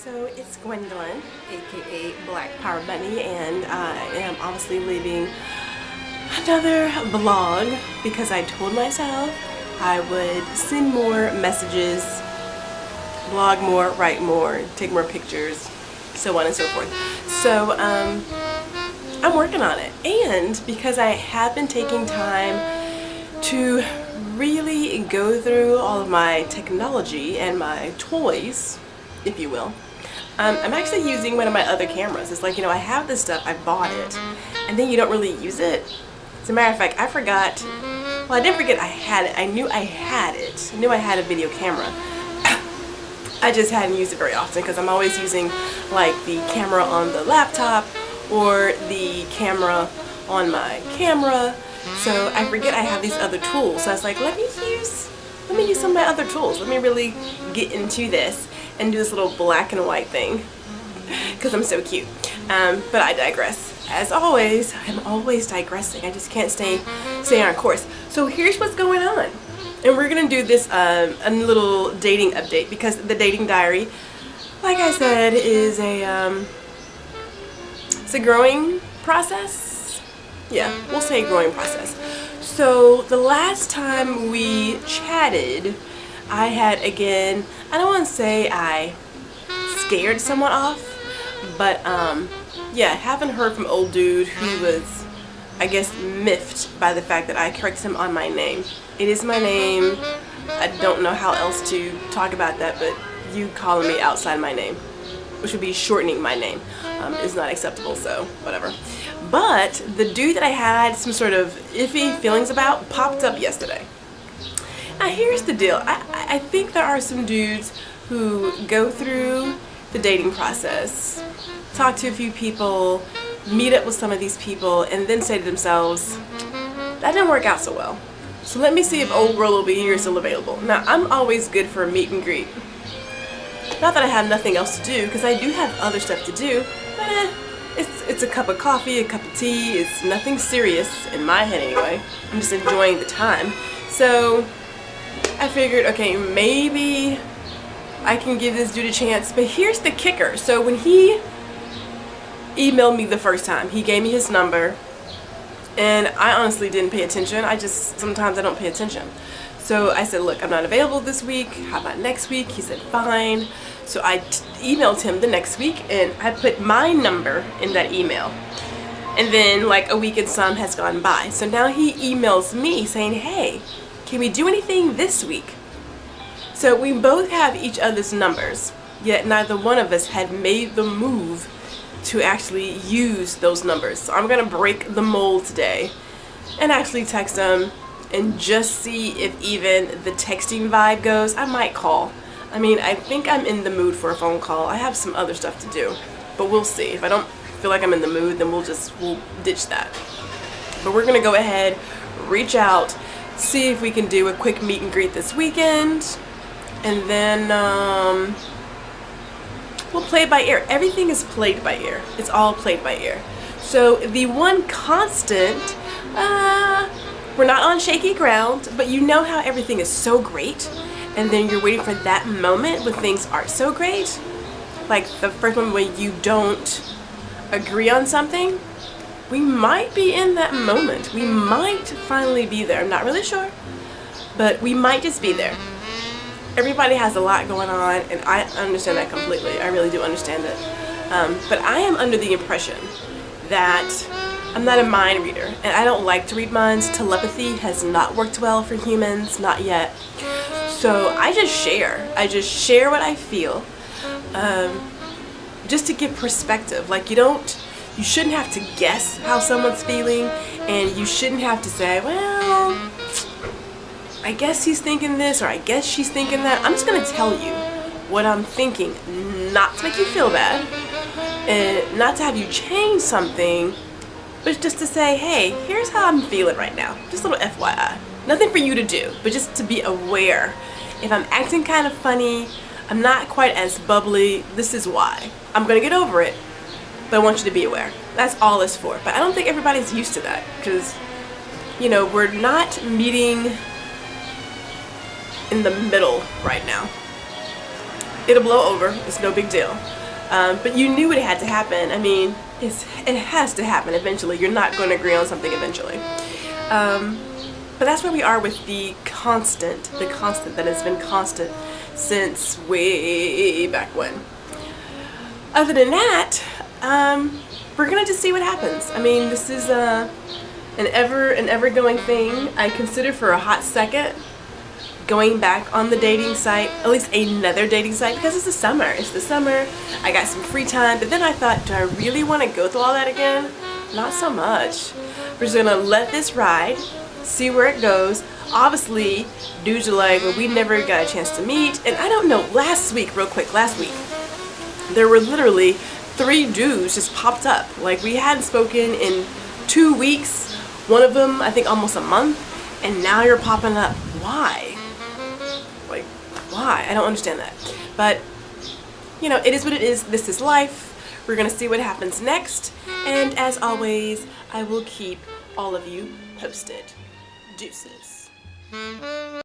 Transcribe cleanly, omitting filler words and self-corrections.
So it's Gwendolyn, aka Black Power Bunny, and I am obviously leaving another vlog because I told myself I would send more messages, vlog more, write more, take more pictures, so on and so forth. So I'm working on it, and because I have been taking time to really go through all of my technology and my toys, if you will, I'm actually using one of my other cameras. It's like, you know, I have this stuff, I bought it, and then you don't really use it. As a matter of fact, I forgot, well, I didn't forget I had it. I knew I had it. I knew I had a video camera. I just hadn't used it very often because I'm always using like the camera on the laptop or the camera on my camera. So I forget I have these other tools. So I was like, let me use some of my other tools. Let me really get into this and do this little black and white thing because I'm so cute. But I digress. As always, I'm always digressing. I just can't stay on course. So here's what's going on. And we're gonna do this a little dating update because the dating diary, like I said, is it's a growing process. Yeah, we'll say growing process. So the last time we chatted, I had, again, I don't want to say I scared someone off, but yeah, haven't heard from old dude who was, I guess, miffed by the fact that I corrected him on my name. It is my name. I don't know how else to talk about that, but you calling me outside my name, which would be shortening my name, is not acceptable, so whatever. But the dude that I had some sort of iffy feelings about popped up yesterday. Now here's the deal. I think there are some dudes who go through the dating process, talk to a few people, meet up with some of these people, and then say to themselves, that didn't work out so well. So let me see if old girl over here is still available. Now I'm always good for a meet and greet. Not that I have nothing else to do, because I do have other stuff to do, but it's a cup of coffee, a cup of tea. It's nothing serious in my head anyway. I'm just enjoying the time. So I figured, okay, maybe I can give this dude a chance. But here's the kicker. So when he emailed me the first time, he gave me his number, and I honestly didn't pay attention. Sometimes I don't pay attention. So I said, look, I'm not available this week. How about next week? He said, fine. So I emailed him the next week, and I put my number in that email. And then like a week and some has gone by. So now he emails me saying, hey, can we do anything this week? So we both have each other's numbers, yet neither one of us had made the move to actually use those numbers. So I'm gonna break the mold today and actually text him and just see if even the texting vibe goes. I might call. I mean, I think I'm in the mood for a phone call. I have some other stuff to do, but we'll see. If I don't feel like I'm in the mood, then we'll ditch that. But we're gonna go ahead, reach out, see if we can do a quick meet and greet this weekend, and then we'll play it by ear. Everything is played by ear. It's all played by ear. So the one constant, we're not on shaky ground, but you know how everything is so great, and then you're waiting for that moment when things aren't so great? Like the first moment when you don't agree on something? We might be in that moment. We might finally be there. I'm not really sure, but we might just be there. Everybody has a lot going on, and I understand that completely. I really do understand it. But I am under the impression that I'm not a mind reader, and I don't like to read minds. Telepathy has not worked well for humans, not yet. So I just share. I just share what I feel, just to give perspective. Like you shouldn't have to guess how someone's feeling, and you shouldn't have to say, well, I guess he's thinking this, or I guess she's thinking that. I'm just gonna tell you what I'm thinking, not to make you feel bad, and not to have you change something, but just to say, hey, here's how I'm feeling right now. Just a little FYI. Nothing for you to do, but just to be aware. If I'm acting kind of funny, I'm not quite as bubbly, this is why. I'm gonna get over it, but I want you to be aware. That's all it's for. But I don't think everybody's used to that, because, you know, we're not meeting in the middle right now. it'll blow over. It's no big deal. But you knew it had to happen. I mean, it has to happen eventually. You're not going to agree on something eventually. But that's where we are with the constant that has been constant since way back when. Other than that, we're gonna just see what happens. I mean, this is an ever going thing. I considered for a hot second going back on the dating site, at least another dating site, because it's the summer. It's the summer. I got some free time, but then I thought, do I really want to go through all that again? Not so much. We're just gonna let this ride, see where it goes. Obviously, dudes are like, well, we never got a chance to meet. And I don't know, last week, there were literally 3 dudes just popped up. Like, we hadn't spoken in 2 weeks, one of them, I think, almost a month, and now you're popping up. Why? Like, why? I don't understand that. But, you know, it is what it is. This is life. We're gonna see what happens next. And as always, I will keep all of you posted. Deuces.